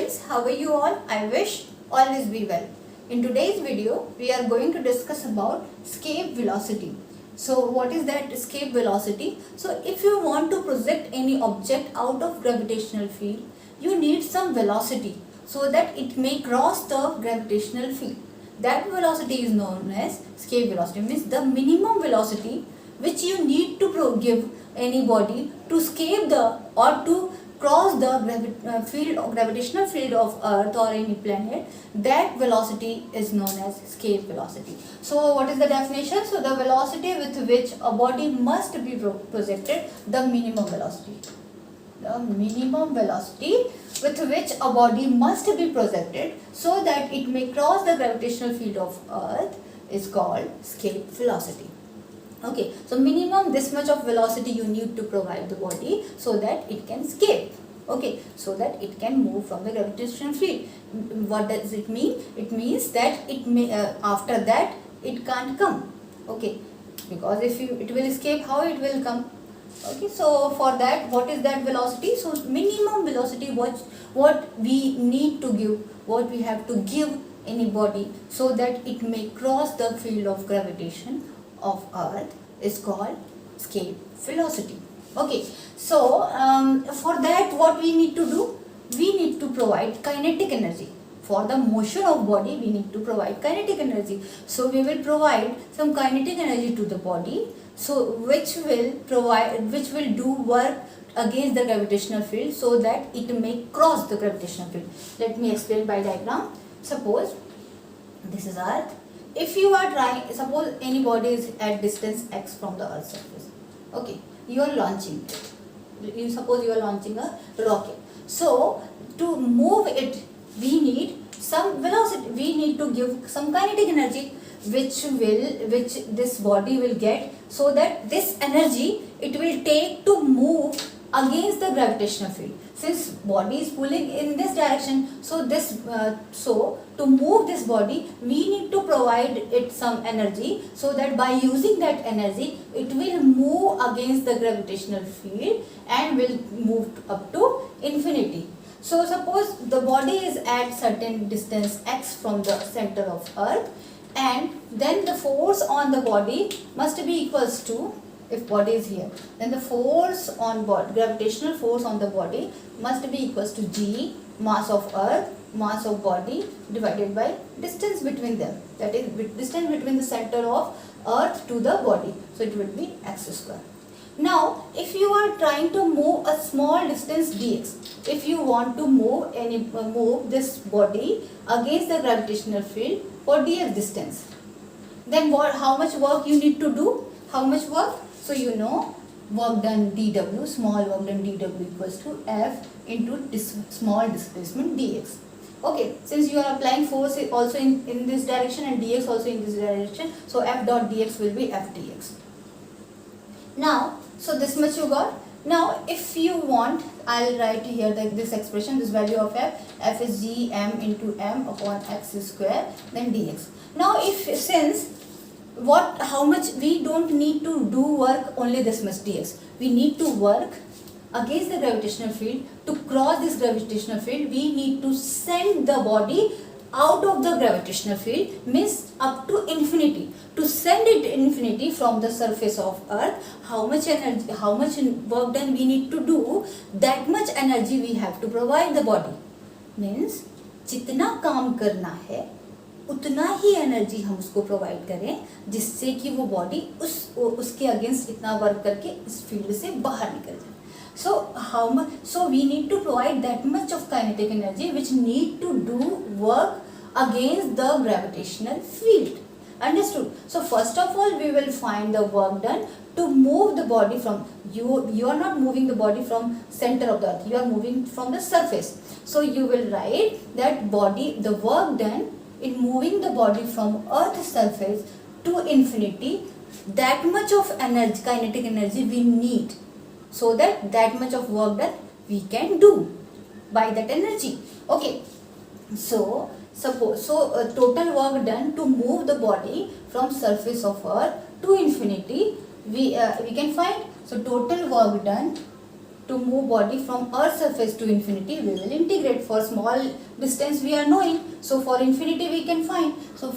friends, how are you all? I wish always be well. In today's video, we are going to discuss about escape velocity. So what is that escape velocity? So if you want to project any object out of gravitational field, you need some velocity so that it may cross the gravitational field. That velocity is known as escape velocity, means the minimum velocity which you need to give any body to escape the or to cross the gravitational field of Earth or any planet. That velocity is known as escape velocity. So what is the definition? So the velocity with which a body must be projected, the minimum velocity. The minimum velocity with which a body must be projected so that it may cross the gravitational field of Earth is called escape velocity. Okay, so minimum this much of velocity you need to provide the body so that it can escape. Okay, so that it can move from the gravitational field. What does it mean? It means that it may after that it can't come. Okay, because if it will escape, how it will come? Okay, so for that, what is that velocity? So minimum velocity, what we need to give, what we have to give any body so that it may cross the field of gravitation of Earth is called escape velocity. Okay, so for that what we need to do? We need to provide kinetic energy. For the motion of body, we need to provide kinetic energy. So we will provide some kinetic energy to the body, so which will do work against the gravitational field so that it may cross the gravitational field. Let me explain by diagram. Suppose this is Earth. If you are trying, suppose any body is at distance x from the Earth's surface. Okay, you are launching it. Suppose you are launching a rocket. So to move it, we need some velocity. We need to give some kinetic energy, which this body will get, so that this energy it will take to move against the gravitational field. Since body is pulling in this direction, so to move this body, we need to provide it some energy, so that by using that energy, it will move against the gravitational field and will move up to infinity. So suppose the body is at certain distance x from the center of Earth, and then the force on the body must be equals to, if body is here, then the force on body, gravitational force on the body must be equals to g, mass of Earth, mass of body divided by distance between them. That is distance between the center of Earth to the body. So it will be x square. Now, if you are trying to move a small distance dx, if you want to move this body against the gravitational field for dx distance, then how much work you need to do? How much work? So you know, work done dw, small work done dw equals to F into small displacement dx. Okay, since you are applying force also in this direction and dx also in this direction, so F dot dx will be F dx. Now, so this much you got. Now, if you want, I'll write here this expression, this value of F is g m into m upon x square, then dx. Now, how much we don't need to do work only this much dx. We need to work against the gravitational field. To cross this gravitational field, we need to send the body out of the gravitational field, means up to infinity. To send it infinity from the surface of Earth, how much energy, how much work done we need to do, that much energy we have to provide the body. Means जितना काम करना है उतना ही energy हम उसको provide करें, जिससे कि वो बॉडी उसके अगेंस्ट इतना वर्क करके इस फील्ड से बाहर निकल जाए. So we need to provide that much of kinetic energy which need to do work against the gravitational field. Understood? So first of all, we will find the work done to move the body from, you are not moving the body from center of the Earth, you are moving from the surface. So you will write that the work done in moving the body from Earth's surface to infinity, that much of energy, kinetic energy we need, so that much of work that we can do by that energy. Okay, so total work done to move the body from surface of Earth to infinity, we can find. So total work done to move body from earth surface to infinity, we will integrate. For small distance we are knowing, so for infinity we can find. So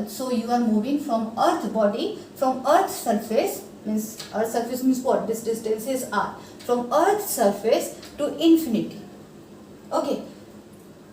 so you are moving from earth body, from earth surface, means earth surface means what, this distance is r, from earth surface to infinity. Okay,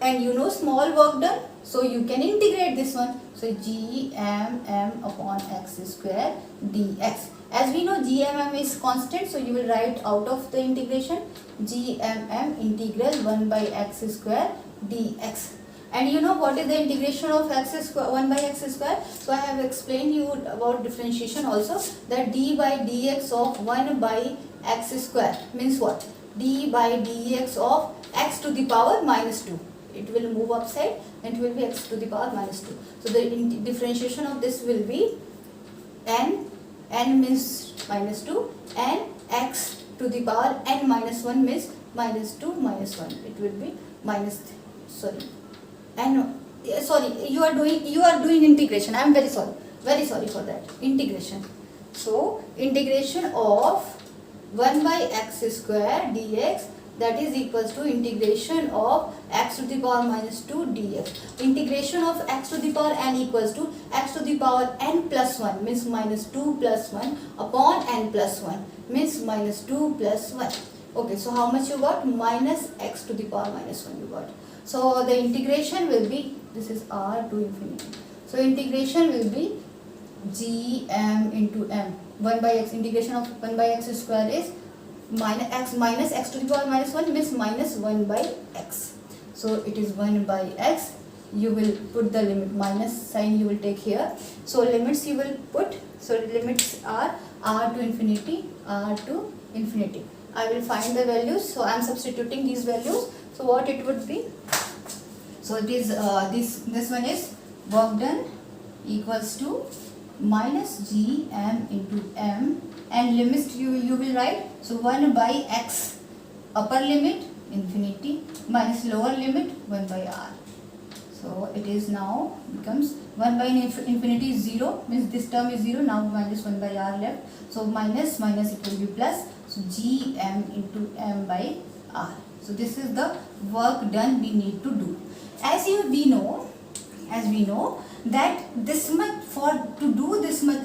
and you know small work done, so you can integrate this one. So gmm upon x square dx. As we know gmm is constant, so you will write out of the integration gmm integral 1 by x square dx. And you know what is the integration of x square, 1 by x square? So I have explained you about differentiation also, that d by dx of 1 by x square means what? D by dx of x to the power minus 2. It will move upside and it will be x to the power minus 2. So the differentiation of this will be n means minus 2, and x to the power n minus 1 means minus 2 minus 1. It will be minus, you are doing integration. I am very sorry for that. Integration. So integration of 1 by x square dx, that is equals to integration of x to the power minus 2 dx. Integration of x to the power n equals to x to the power n plus 1 means minus 2 plus 1 upon n plus 1 means minus 2 plus 1. Okay, so how much you got? Minus x to the power minus 1 you got. So the integration will be, this is r to infinity. So integration will be gm into m. 1 by x, integration of 1 by x square is minus x to the power minus 1 means minus 1 by x. So it is 1 by x. You will put the limit, minus sign you will take here. So limits you will put, so the limits are r to infinity, r to infinity. I will find the values, so I am substituting these values. So what it would be? So it is this one is work done equals to minus gm into m, and limits you will write. So 1 by x upper limit infinity minus lower limit 1 by r. So it is now becomes 1 by infinity is 0, means this term is 0, now minus 1 by r left. So minus it will be plus. So gm into m by r. So this is the work done we need to do. As we know that this much, to do this much,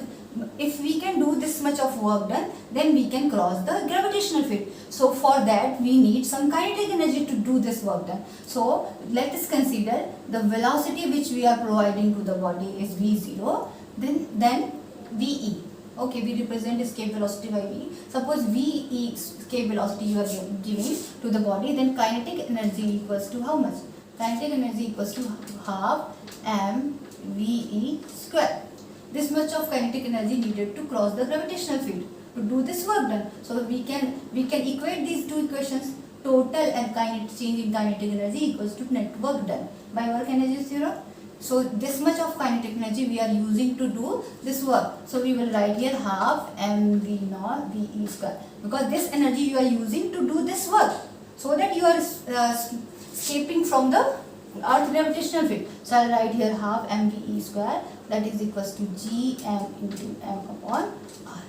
if we can do this much of work done, then we can cross the gravitational field. So for that we need some kinetic energy to do this work done. So let us consider the velocity which we are providing to the body is v0, then ve. Okay, we represent escape velocity by v. Suppose ve escape velocity you are giving to the body, then kinetic energy equals to how much? Kinetic energy equals to half mve square. This much of kinetic energy needed to cross the gravitational field to do this work done. So we can equate these two equations. Total and change in kinetic energy equals to net work done. By work energy is 0. So this much of kinetic energy we are using to do this work. So we will write here half mv naught ve square, because this energy you are using to do this work, so that you are escaping from the earth gravitational field. So I will write here half mve square, that is equals to gm into m upon r.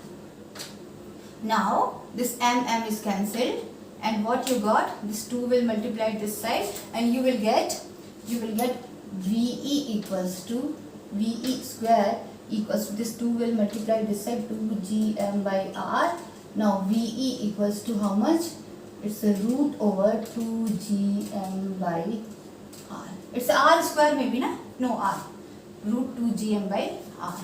Now this m is cancelled, and what you got, this 2 will multiply this side, and you will get ve equals to ve square equals to this 2 will multiply this side, 2gm by r. Now ve equals to how much? It's a root over 2gm by r. It's r square maybe, na? No, r. Root 2gm by r.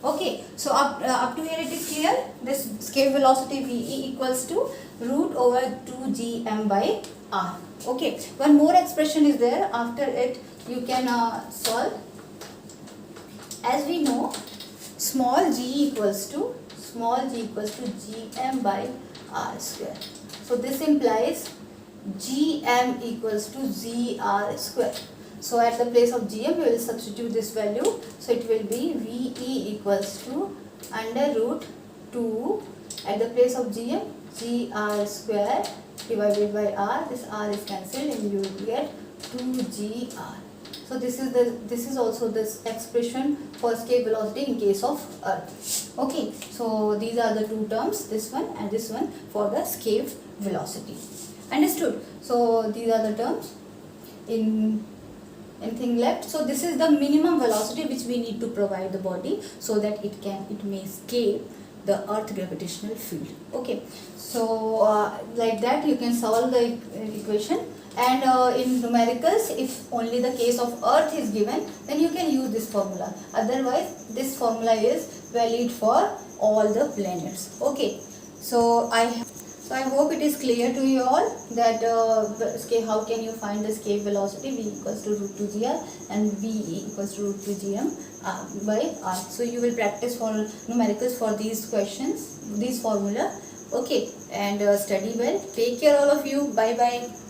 Okay, so up to here it is clear. This escape velocity ve equals to root over 2gm by r. Okay, one more expression is there. After it you can solve. As we know, small g equals to gm by r square. So this implies gm equals to zr square. So at the place of gm we will substitute this value. So it will be ve equals to under root 2, at the place of gm, gr square divided by r. This r is cancelled and you will get 2gr. So this is also this expression for escape velocity in case of earth. Okay, so these are the two terms, this one and this one, for the escape velocity. Understood? So these are the terms. In anything left? So this is the minimum velocity which we need to provide the body so that it may escape the earth gravitational field. Okay, so like that you can solve the equation. And in numericals, if only the case of earth is given, then you can use this formula. Otherwise this formula is valid for all the planets. Okay, so I hope it is clear to you all that how can you find the escape velocity. V equals to root 2 gr and V equals to root 2 gm by r. So you will practice for numericals for these questions, these formula. Okay, and study well. Take care all of you. Bye bye.